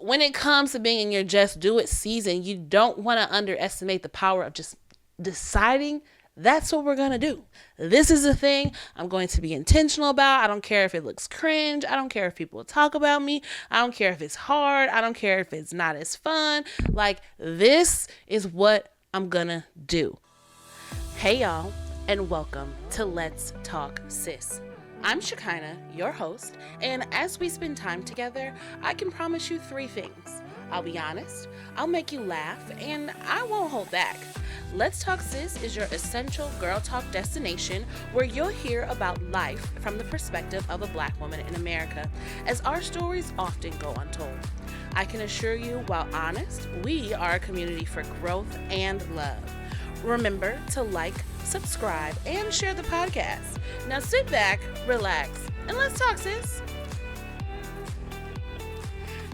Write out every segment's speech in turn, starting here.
when it comes to being in your Just Do It season, you don't want to underestimate the power of just deciding that's what we're going to do. This is a thing I'm going to be intentional about. I don't care if it looks cringe. I don't care if people talk about me. I don't care if it's hard. I don't care if it's not as fun. Like, this is what I'm going to do. Hey, y'all, and welcome to Let's Talk Sis. I'm Shekinah, your host, and as we spend time together, I can promise you 3 things. I'll be honest, I'll make you laugh, and I won't hold back. Let's Talk Sis is your essential girl talk destination where you'll hear about life from the perspective of a Black woman in America, as our stories often go untold. I can assure you, while honest, we are a community for growth and love. Remember to like, subscribe, and share the podcast. Now sit back, relax, and let's talk, sis.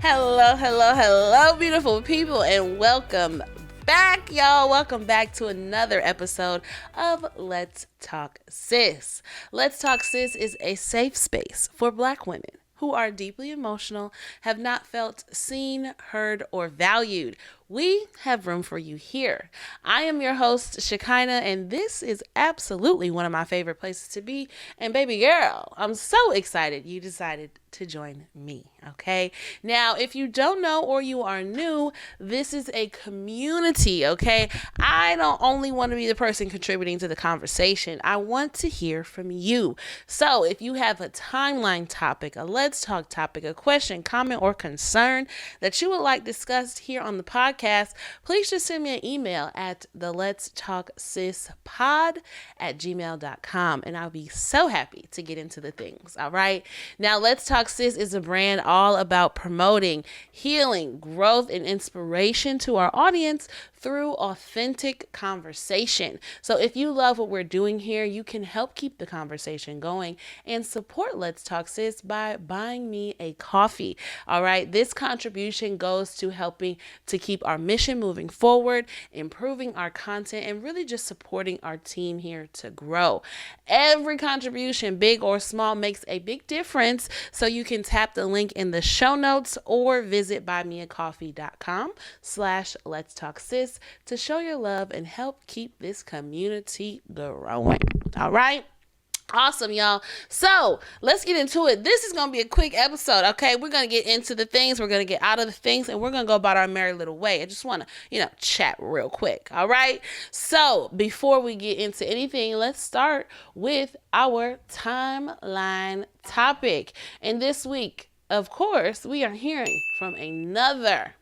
Hello, beautiful people, and welcome back, y'all. Welcome back to another episode of Let's Talk Sis. Let's Talk Sis is a safe space for Black women who are deeply emotional, have not felt seen, heard, or valued. We have room for you here. I am your host, Shekinah, and this is absolutely one of my favorite places to be. And baby girl, I'm so excited you decided to join me, okay? Now, if you don't know or you are new, this is a community, okay? I don't only want to be the person contributing to the conversation. I want to hear from you. So if you have a timeline topic, a Let's Talk topic, a question, comment, or concern that you would like discussed here on the podcast, please just send me an email at the Let's Talk Sis pod@gmail.com, and I'll be so happy to get into the things. All right. Now, Let's Talk Sis is a brand all about promoting healing, growth, and inspiration to our audience through authentic conversation. So if you love what we're doing here, you can help keep the conversation going and support Let's Talk Sis by buying me a coffee. All right. This contribution goes to helping to keep our mission moving forward, improving our content, and really just supporting our team here to grow. Every contribution, big or small, makes a big difference. So you can tap the link in the show notes or visit buymeacoffee.com/Let's Talk Sis to show your love and help keep this community growing. All right. Awesome, y'all. So let's get into it. This is going to be a quick episode, okay? We're going to get into the things. We're going to get out of the things, and we're going to go about our merry little way. I just want to, chat real quick, all right? So before we get into anything, let's start with our timeline topic. And this week, of course, we are hearing from another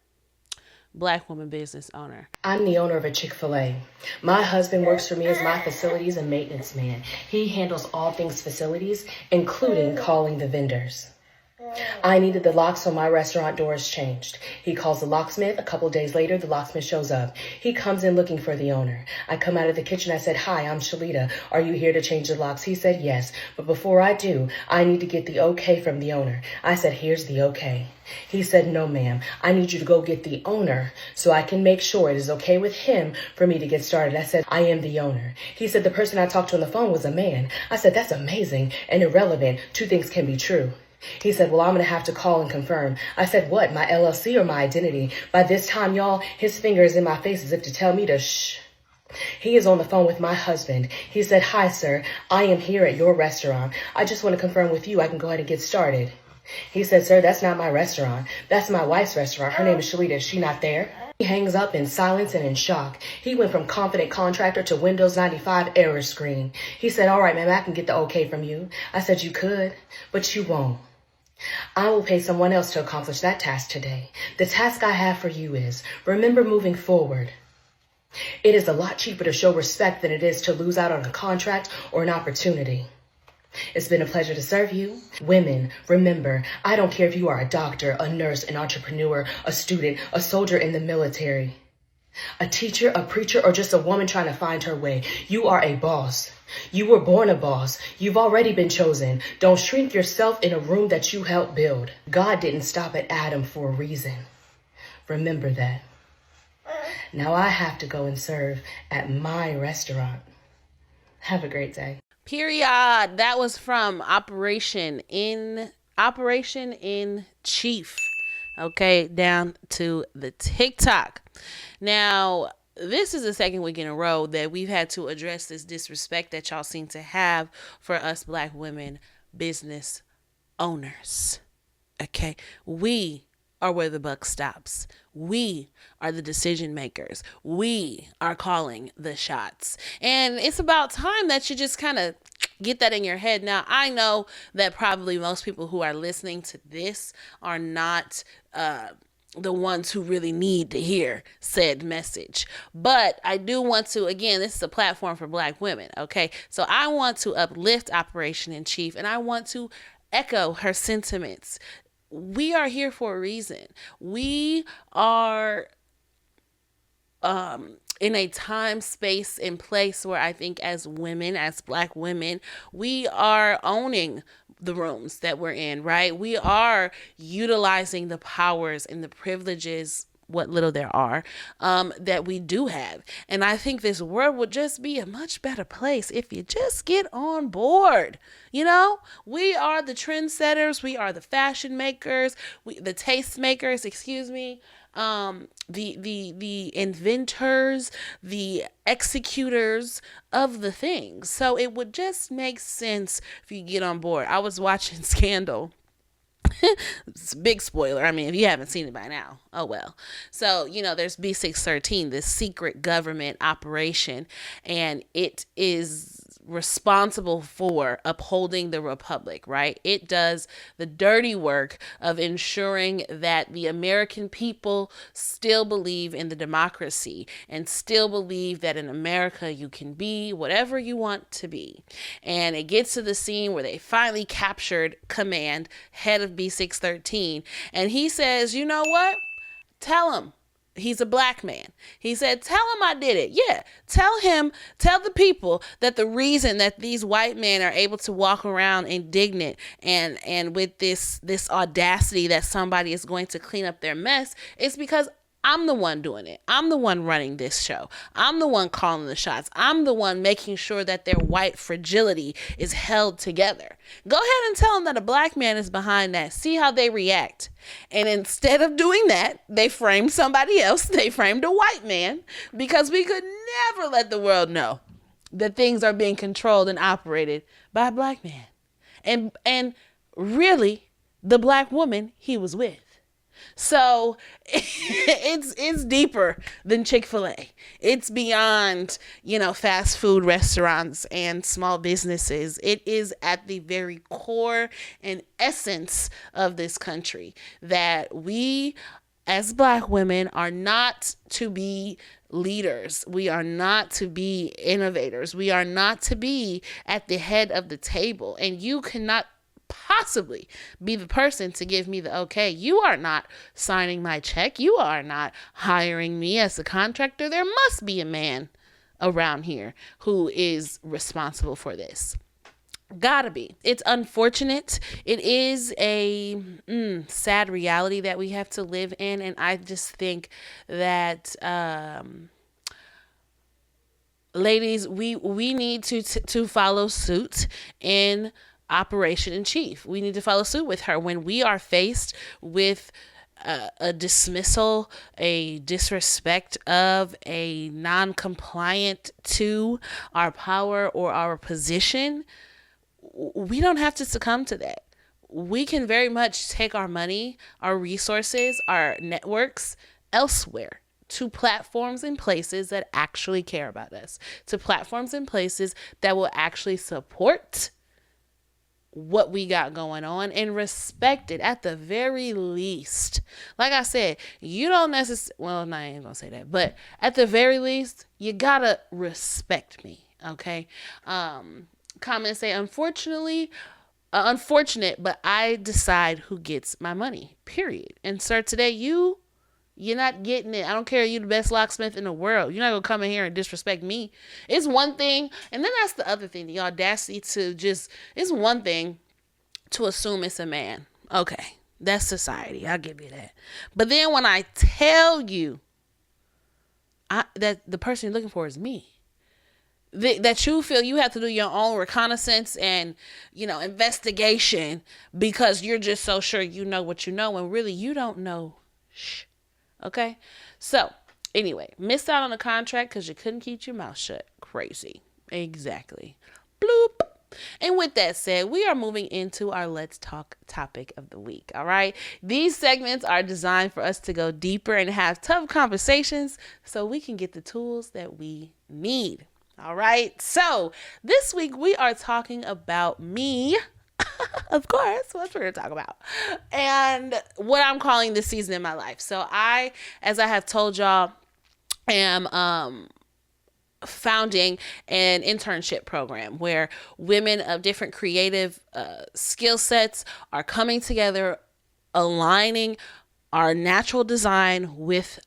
Black woman business owner. I'm the owner of a Chick-fil-A. My husband works for me as my facilities and maintenance man. He handles all things facilities, including calling the vendors. I needed the locks on my restaurant doors changed. He calls the locksmith. A couple days later, the locksmith shows up. He comes in looking for the owner. I come out of the kitchen. I said, "Hi, I'm Shalita. Are you here to change the locks?" He said, "Yes. But before I do, I need to get the okay from the owner." I said, "Here's the okay." He said, "No, ma'am. I need you to go get the owner so I can make sure it is okay with him for me to get started." I said, "I am the owner." He said, "The person I talked to on the phone was a man." I said, "That's amazing and irrelevant. 2 things can be true." He said, "Well, I'm going to have to call and confirm." I said, "What, my LLC or my identity?" By this time, y'all, his finger is in my face as if to tell me to shh. He is on the phone with my husband. He said, "Hi, sir. I am here at your restaurant. I just want to confirm with you I can go ahead and get started." He said, "Sir, that's not my restaurant. That's my wife's restaurant. Her name is Shalita. Is she not there?" He hangs up in silence and in shock. He went from confident contractor to Windows 95 error screen. He said, "All right, ma'am, I can get the okay from you." I said, "You could, but you won't. I will pay someone else to accomplish that task today. The task I have for you is, remember moving forward. It is a lot cheaper to show respect than it is to lose out on a contract or an opportunity. It's been a pleasure to serve you. Women, remember, I don't care if you are a doctor, a nurse, an entrepreneur, a student, a soldier in the military, a teacher, a preacher, or just a woman trying to find her way. You are a boss. You were born a boss. You've already been chosen. Don't shrink yourself in a room that you helped build. God didn't stop at Adam for a reason. Remember that. Now I have to go and serve at my restaurant. Have a great day." Period. That was from Operation in Chief. okay, down to the TikTok. Now, this is the second week in a row that we've had to address this disrespect that y'all seem to have for us black women business owners. Okay, we are where the buck stops. We are the decision makers. We are calling the shots. And it's about time that you just kind of get that in your head. Now, I know that probably most people who are listening to this are not the ones who really need to hear said message. But I do want to, again, this is a platform for black women, okay? So I want to uplift Operation in Chief, and I want to echo her sentiments. We are here for a reason. We are in a time, space, and place where I think as women, as black women, we are owning the rooms that we're in, right? We are utilizing the powers and the privileges, what little there are, that we do have. And I think this world would just be a much better place if you just get on board. You know, we are the trendsetters. We are the fashion makers, the taste makers, excuse me. The inventors, the executors of the things. So it would just make sense if you get on board. I was watching Scandal. It's a big spoiler. I mean, if you haven't seen it by now, oh well. So, you know, there's B613, this secret government operation, and it is responsible for upholding the republic, right? It does the dirty work of ensuring that the American people still believe in the democracy and still believe that in America you can be whatever you want to be. And it gets to the scene where they finally captured Command, head of B613, and he says, you know what? Tell him. He's a black man. He said, tell him I did it. Yeah. Tell the people that the reason that these white men are able to walk around indignant and with this audacity that somebody is going to clean up their mess is because I'm the one doing it. I'm the one running this show. I'm the one calling the shots. I'm the one making sure that their white fragility is held together. Go ahead and tell them that a black man is behind that. See how they react. And instead of doing that, they framed somebody else. They framed a white man because we could never let the world know that things are being controlled and operated by a black man. And really, the black woman he was with. So it's deeper than Chick-fil-A. It's beyond, fast food restaurants and small businesses. It is at the very core and essence of this country that we as black women are not to be leaders. We are not to be innovators. We are not to be at the head of the table. And you cannot possibly be the person to give me the okay. You are not signing my check. You are not hiring me as a contractor. There must be a man around here who is responsible for this. Gotta be. It's unfortunate. It is a sad reality that we have to live in, and I just think that ladies, we need to follow suit in Operation in Chief. We need to follow suit with her when we are faced with a dismissal, a disrespect of, a non-compliant to our power or our position. We don't have to succumb to that. We can very much take our money, our resources, our networks elsewhere, to platforms and places that actually care about us, to platforms and places that will actually support what we got going on and respect it at the very least. Like I said, you don't necessarily, well, I ain't gonna say that, but at the very least, you gotta respect me, okay? Comments say, unfortunate, but I decide who gets my money, period. And sir, today you're not getting it. I don't care. You're the best locksmith in the world. You're not going to come in here and disrespect me. It's one thing. And then that's the other thing. The audacity to it's one thing to assume it's a man. Okay. That's society. I'll give you that. But then when I tell you that the person you're looking for is me, that you feel you have to do your own reconnaissance and, investigation because you're just so sure you know what you know, and really you don't know. Okay? So, anyway, missed out on a contract because you couldn't keep your mouth shut. Crazy. Exactly. Bloop. And with that said, we are moving into our Let's Talk topic of the week. All right. These segments are designed for us to go deeper and have tough conversations so we can get the tools that we need. All right. So this week we are talking about me. Of course, what we're going to talk about. And what I'm calling this season in my life. So as I have told y'all, am founding an internship program where women of different creative skill sets are coming together, aligning our natural design with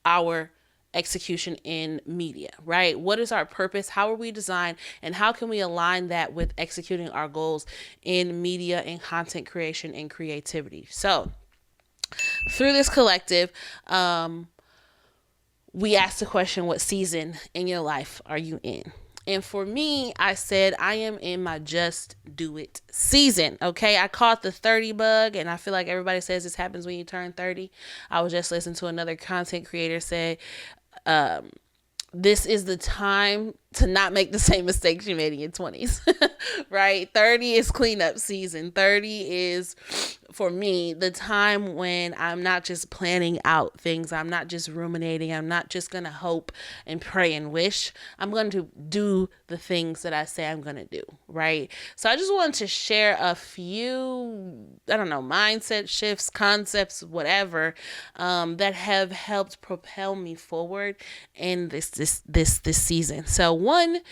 our execution in media, right? What is our purpose? How are we designed? And how can we align that with executing our goals in media and content creation and creativity? So through this collective, we asked the question, what season in your life are you in? And for me, I said, I am in my just do it season. Okay. I caught the 30 bug, and I feel like everybody says this happens when you turn 30. I was just listening to another content creator say, this is the time to not make the same mistakes you made in your 20s, right? 30 is cleanup season. 30 is, for me, the time when I'm not just planning out things. I'm not just ruminating. I'm not just going to hope and pray and wish. I'm going to do the things that I say I'm going to do, right? So I just wanted to share a few, mindset shifts, concepts, whatever, that have helped propel me forward in this season. So one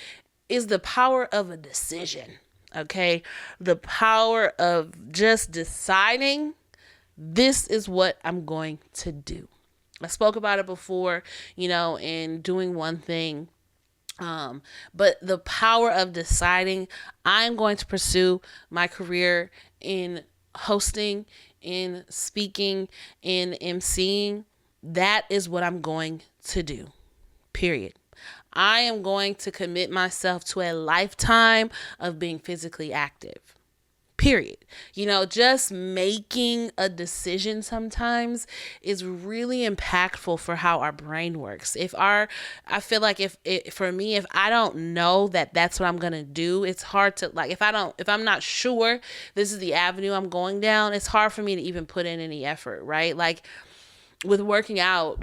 is the power of a decision. Okay. The power of just deciding this is what I'm going to do. I spoke about it before, in doing one thing. But the power of deciding I'm going to pursue my career in hosting, in speaking, in emceeing. That is what I'm going to do. Period. I am going to commit myself to a lifetime of being physically active. Period. Just making a decision sometimes is really impactful for how our brain works. I feel like if I don't know that that's what I'm going to do, it's hard to, if I'm not sure this is the avenue I'm going down, it's hard for me to even put in any effort, right? Like with working out,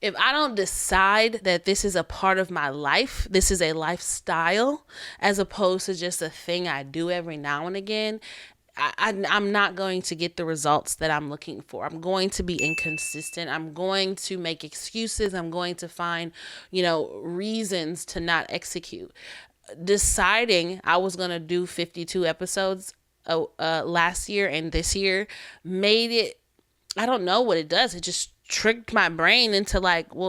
if I don't decide that this is a part of my life, this is a lifestyle, as opposed to just a thing I do every now and again, I'm not going to get the results that I'm looking for. I'm going to be inconsistent. I'm going to make excuses. I'm going to find, reasons to not execute. Deciding I was going to do 52 episodes last year and this year made it, I don't know what it does. It just tricked my brain into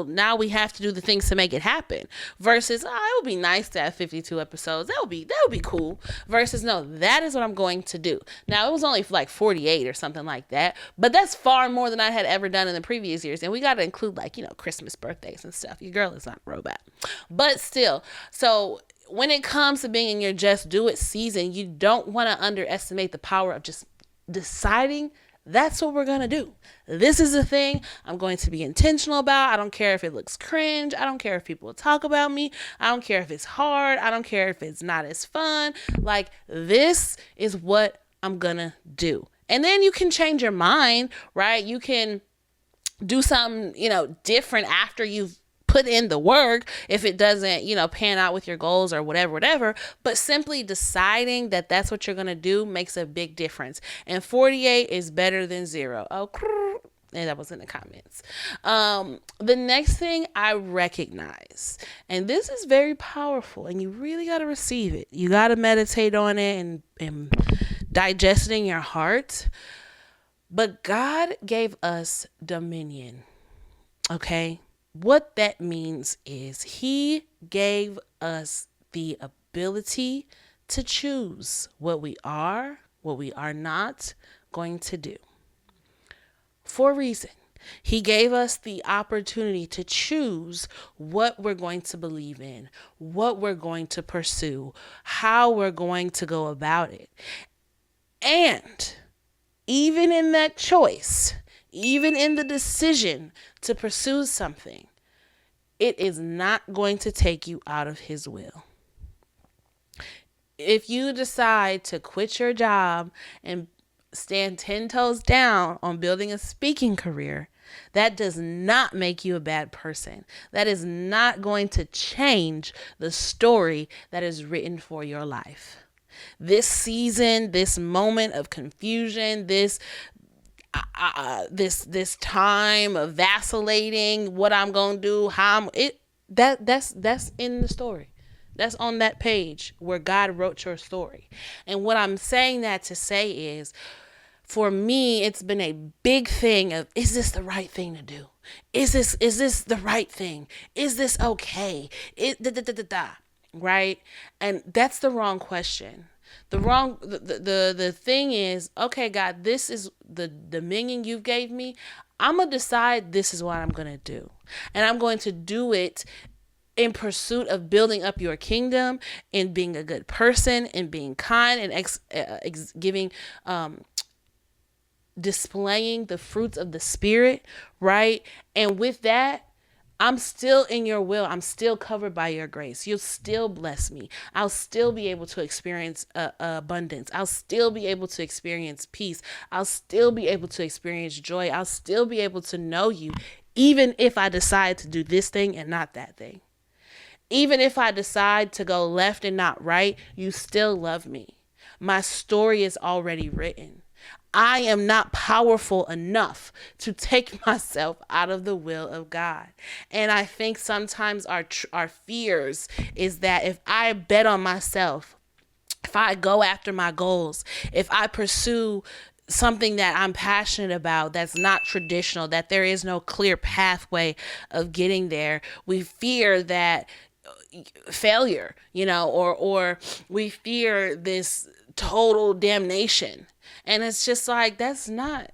now we have to do the things to make it happen, versus it would be nice to have 52 episodes. That would be cool, versus no, that is what I'm going to do. Now it was only 48 or something like that, but that's far more than I had ever done in the previous years. And we got to include Christmas, birthdays and stuff. Your girl is not a robot, but still. So when it comes to being in your just do it season, you don't want to underestimate the power of just deciding that's what we're going to do. This is the thing I'm going to be intentional about. I don't care if it looks cringe. I don't care if people talk about me. I don't care if it's hard. I don't care if it's not as fun. This is what I'm going to do. And then you can change your mind, right? You can do something, different after you've put in the work if it doesn't, pan out with your goals or whatever. But simply deciding that that's what you're going to do makes a big difference. And 48 is better than 0. Oh, and that was in the comments. The next thing I recognize, and this is very powerful, and you really got to receive it. You got to meditate on it and digest it in your heart. But God gave us dominion. Okay? What that means is He gave us the ability to choose what we are not going to do. For a reason. He gave us the opportunity to choose what we're going to believe in, what we're going to pursue, how we're going to go about it. And even in that choice, even in the decision to pursue something, it is not going to take you out of his will. If you decide to quit your job and stand 10 toes down on building a speaking career, that does not make you a bad person. That is not going to change the story that is written for your life. This season, this moment of confusion, this time of vacillating, what I'm gonna do, that's in the story. That's on that page where God wrote your story. And what I'm saying that to say is, for me, it's been a big thing of, is this the right thing to do? Is this the right thing? Is this okay? Right? And that's the wrong question. The thing is, okay, God, this is the dominion you gave me. I'm going to decide this is what I'm going to do. And I'm going to do it in pursuit of building up your kingdom, and being a good person, and being kind, and displaying the fruits of the Spirit, right? And with that, I'm still in your will. I'm still covered by your grace. You'll still bless me. I'll still be able to experience abundance. I'll still be able to experience peace. I'll still be able to experience joy. I'll still be able to know you, even if I decide to do this thing and not that thing. Even if I decide to go left and not right, you still love me. My story is already written. I am not powerful enough to take myself out of the will of God. And I think sometimes our fears is that if I bet on myself, if I go after my goals, if I pursue something that I'm passionate about that's not traditional, that there is no clear pathway of getting there, we fear that failure, or we fear this total damnation. And it's just like, that's not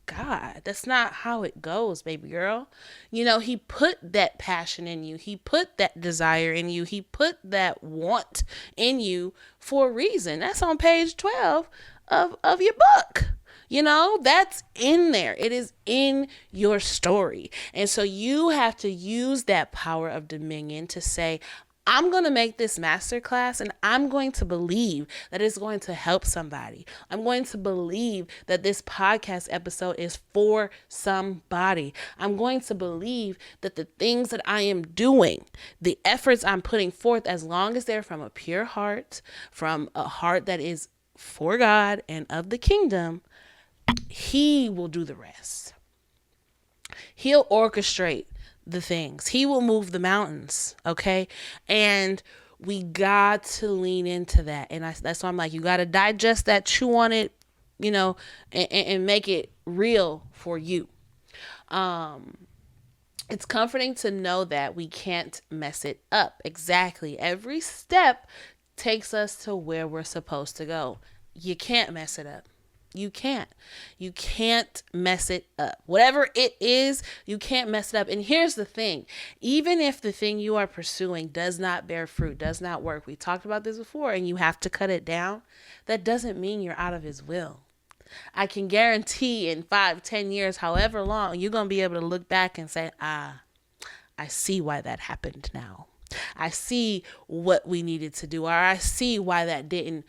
God. That's not how it goes, baby girl. He put that passion in you. He put that desire in you. He put that want in you for a reason. That's on page 12 of your book. That's in there. It is in your story. And so you have to use that power of dominion to say, I'm going to make this masterclass, and I'm going to believe that it's going to help somebody. I'm going to believe that this podcast episode is for somebody. I'm going to believe that the things that I am doing, the efforts I'm putting forth, as long as they're from a pure heart, from a heart that is for God and of the kingdom, He will do the rest. He'll orchestrate the things. He will move the mountains. Okay. And we got to lean into that. And that's why I'm like, you got to digest that, chew on it, and make it real for you. It's comforting to know that we can't mess it up. Exactly. Every step takes us to where we're supposed to go. You can't mess it up. You can't mess it up. Whatever it is, you can't mess it up. And here's the thing. Even if the thing you are pursuing does not bear fruit, does not work, we talked about this before, and you have to cut it down, that doesn't mean you're out of His will. I can guarantee in 5-10 years, however long, you're going to be able to look back and say, I see why that happened now. I see what we needed to do, or I see why that didn't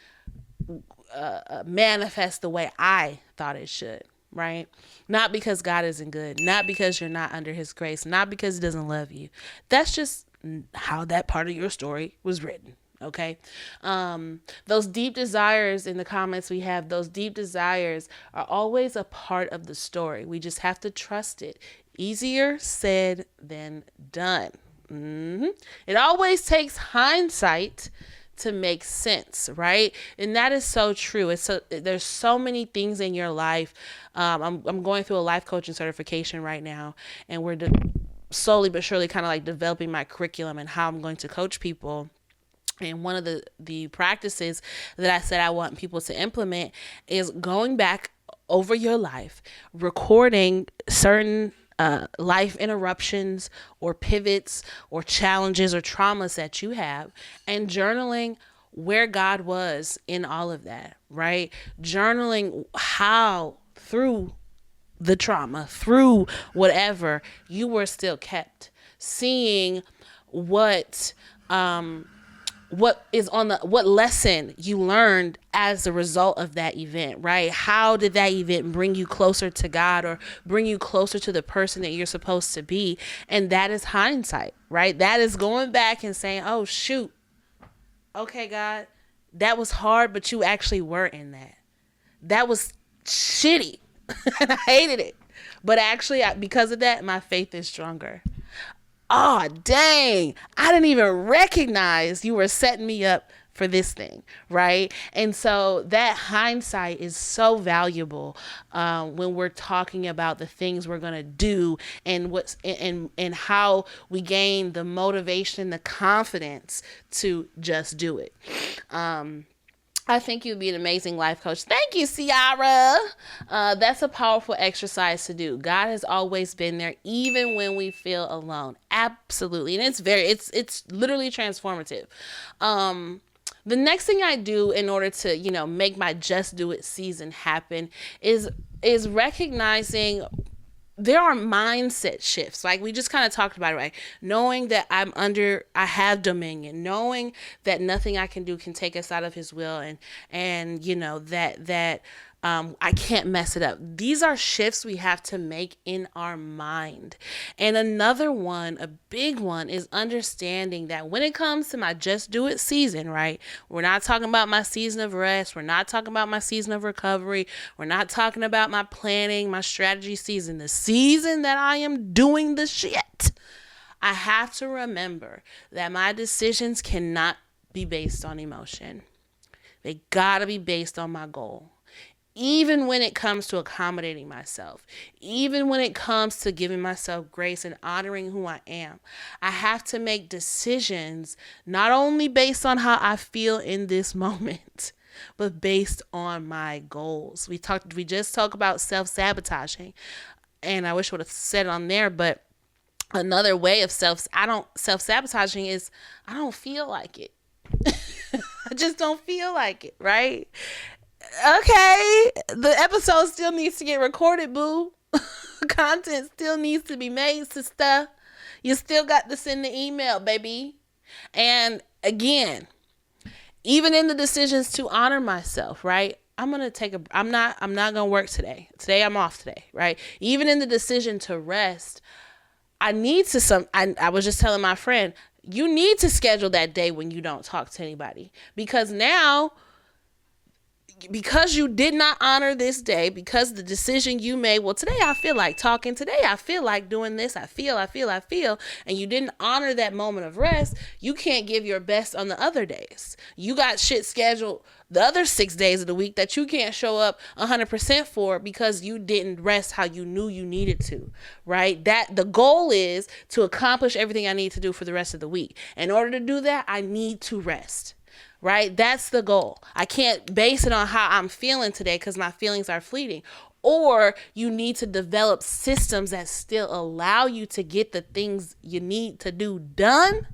manifest the way I thought it should, right? Not because God isn't good, not because you're not under His grace, not because He doesn't love you. That's just how that part of your story was written. Okay. Those deep desires in the comments we have, those deep desires are always a part of the story. We just have to trust it. Easier said than done. It always takes hindsight to make sense, right? And that is so true. There's so many things in your life. I'm going through a life coaching certification right now, and we're slowly but surely kind of like developing my curriculum and how I'm going to coach people. And one of the practices that I said I want people to implement is going back over your life, recording certain life interruptions or pivots or challenges or traumas that you have, and journaling where God was in all of that, right? Journaling how through the trauma, through whatever, you were still kept. Seeing what what lesson you learned as a result of that event, right? How did that event bring you closer to God or bring you closer to the person that you're supposed to be? And that is hindsight, right? That is going back and saying, oh shoot, okay, God, that was hard, but you actually were in that. That was shitty. And I hated it. But actually, because of that, my faith is stronger. Oh, dang. I didn't even recognize you were setting me up for this thing, right? And so that hindsight is so valuable when we're talking about the things we're going to do and and how we gain the motivation, the confidence to just do it. I think you'd be an amazing life coach. Thank you, Ciara. That's a powerful exercise to do. God has always been there, even when we feel alone. Absolutely. And it's literally transformative. The next thing I do in order to, make my Just Do It season happen is recognizing there are mindset shifts. Like we just kind of talked about it, right? Knowing that I have dominion, knowing that nothing I can do can take us out of his will, and that I can't mess it up. These are shifts we have to make in our mind. And another one, a big one, is understanding that when it comes to my Just Do It season, right? We're not talking about my season of rest. We're not talking about my season of recovery. We're not talking about my planning, my strategy season. The season that I am doing the shit. I have to remember that my decisions cannot be based on emotion. They gotta be based on my goal. Even when it comes to accommodating myself, even when it comes to giving myself grace and honoring who I am, I have to make decisions not only based on how I feel in this moment, but based on my goals. We just talked about self-sabotaging, and I wish I would have said it on there, but another way of self-sabotaging is I don't feel like it. I just don't feel like it, right? Okay, the episode still needs to get recorded, boo. Content still needs to be made, sister. You still got to send the email, baby. And again, even in the decisions to honor myself, right? I'm not gonna work today. Today I'm off today, right? Even in the decision to rest, I was just telling my friend, you need to schedule that day when you don't talk to anybody, because you did not honor this day, because the decision you made, well, today I feel like talking, today I feel like doing this, I feel, and you didn't honor that moment of rest, you can't give your best on the other days. You got shit scheduled the other 6 days of the week that you can't show up 100% for because you didn't rest how you knew you needed to, right? That the goal is to accomplish everything I need to do for the rest of the week. In order to do that, I need to rest. Right? That's the goal. I can't base it on how I'm feeling today because my feelings are fleeting. Or you need to develop systems that still allow you to get the things you need to do done,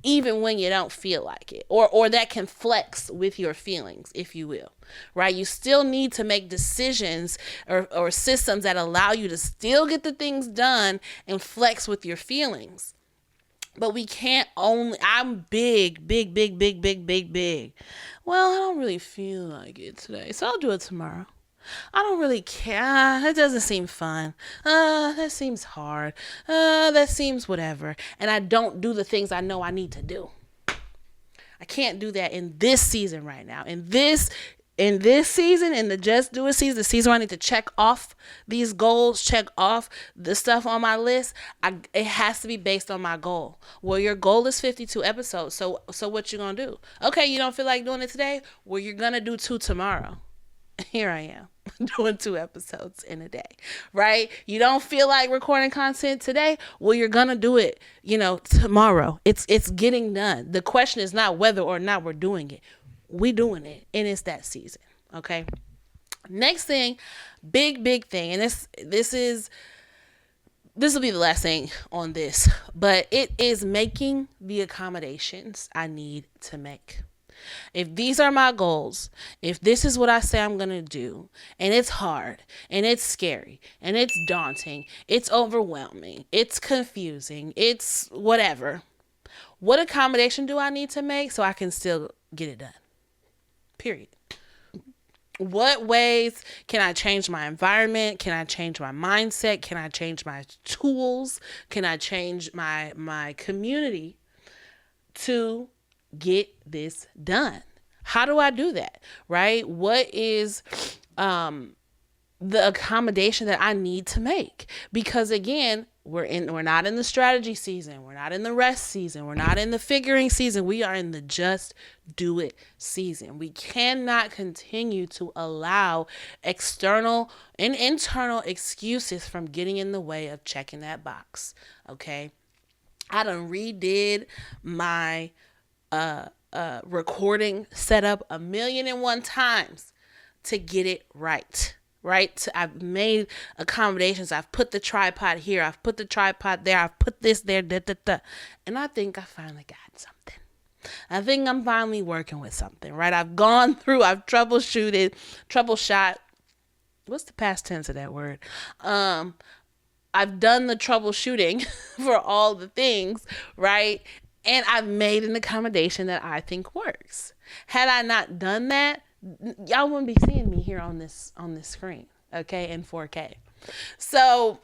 even when you don't feel like it, or that can flex with your feelings, if you will, right? You still need to make decisions or systems that allow you to still get the things done and flex with your feelings. But we can't I'm big. Well, I don't really feel like it today, so I'll do it tomorrow. I don't really care. It doesn't seem fun. That seems hard. That seems whatever. And I don't do the things I know I need to do. I can't do that in this season right now. In this season, in the Just Do It season, the season where I need to check off these goals, check off the stuff on my list, it has to be based on my goal. Well, your goal is 52 episodes, so what you gonna do? Okay, you don't feel like doing it today? Well, you're gonna do 2 tomorrow. Here I am, doing 2 episodes in a day, right? You don't feel like recording content today? Well, you're gonna do it, tomorrow. It's getting done. The question is not whether or not we're doing it. We doing it, and it's that season. Okay. Next thing, big thing, and this is this will be the last thing on this, but it is making the accommodations I need to make. If these are my goals, if this is what I say I'm going to do, and it's hard, and it's scary, and it's daunting, it's overwhelming, it's confusing, it's whatever, what accommodation do I need to make so I can still get it done? Period. What ways can I change my environment? Can I change my mindset? Can I change my tools? Can I change my community to get this done? How do I do that? Right? What is the accommodation that I need to make? Because again, we're not in the strategy season. We're not in the rest season. We're not in the figuring season. We are in the just do it season. We cannot continue to allow external and internal excuses from getting in the way of checking that box. Okay. I done redid my recording setup 1,000,001 times to get it right. Right? I've made accommodations. I've put the tripod here. I've put the tripod there. I've put this there. And I think I finally got something. I think I'm finally working with something, right? I've gone through, I've troubleshot. What's the past tense of that word? I've done the troubleshooting for all the things, right? And I've made an accommodation that I think works. Had I not done that, y'all wouldn't be seeing me here on this screen, okay, in 4K. So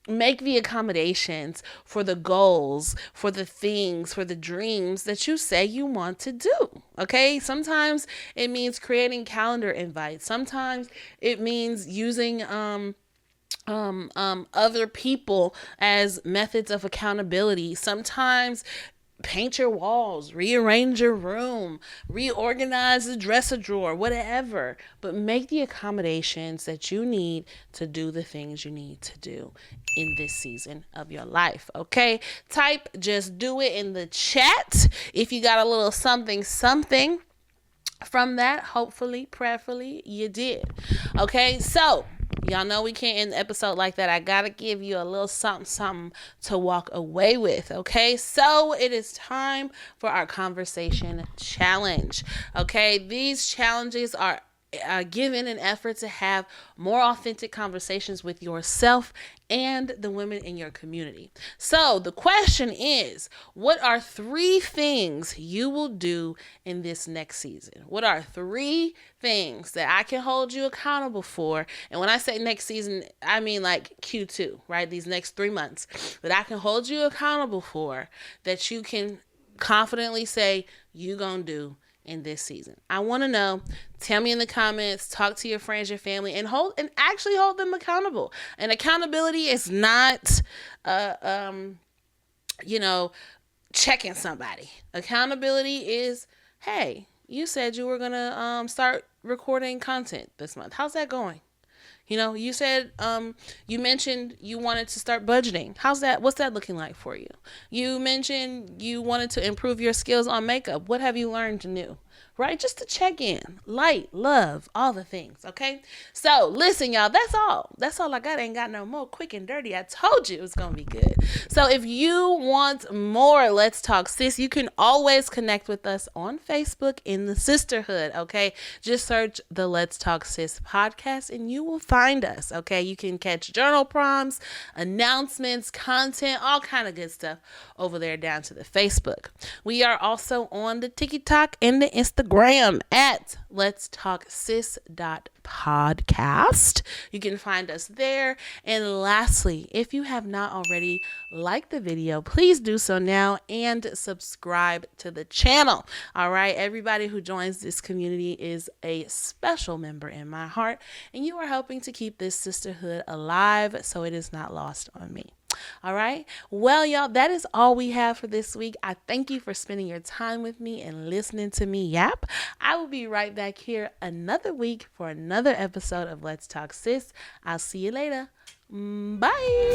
make the accommodations for the goals, for the things, for the dreams that you say you want to do. Okay. Sometimes it means creating calendar invites. Sometimes it means using, other people as methods of accountability. Sometimes paint your walls, rearrange your room, reorganize the dresser drawer, whatever. But make the accommodations that you need to do the things you need to do in this season of your life. Okay? Type just do it in the chat if you got a little something from that. Hopefully, prayerfully, you did. Okay? So y'all know we can't end the episode like that. I gotta give you a little something to walk away with, okay? So it is time for our conversation challenge, okay? These challenges are given an effort to have more authentic conversations with yourself and the women in your community. So the question is, what are 3 things you will do in this next season? What are 3 things that I can hold you accountable for? And when I say next season, I mean like Q2, right? These next 3 months that I can hold you accountable for, that you can confidently say you gonna do in this season. I want to know. Tell me in the comments, talk to your friends, your family, and actually hold them accountable. And accountability is not checking somebody. Accountability is, hey, you said you were gonna start recording content this month. How's that going? You said, you mentioned you wanted to start budgeting. What's that looking like for you? You mentioned you wanted to improve your skills on makeup. What have you learned new? Right? Just to check in, light, love, all the things. Okay. So listen, y'all, that's all I got. I ain't got no more. Quick and dirty. I told you it was going to be good. So if you want more Let's Talk Sis, you can always connect with us on Facebook in the sisterhood. Okay. Just search the Let's Talk Sis podcast and you will find us. Okay. You can catch journal prompts, announcements, content, all kind of good stuff over there down to the Facebook. We are also on the TikTok and the Instagram at Let's Talk Sis.podcast. You can find us there. And lastly, if you have not already liked the video, please do so now and subscribe to the channel. All right. Everybody who joins this community is a special member in my heart, and you are helping to keep this sisterhood alive so it is not lost on me. All right. Well, y'all, that is all we have for this week. I thank you for spending your time with me and listening to me yap. I will be right back here another week for another episode of Let's Talk Sis. I'll see you later. Bye.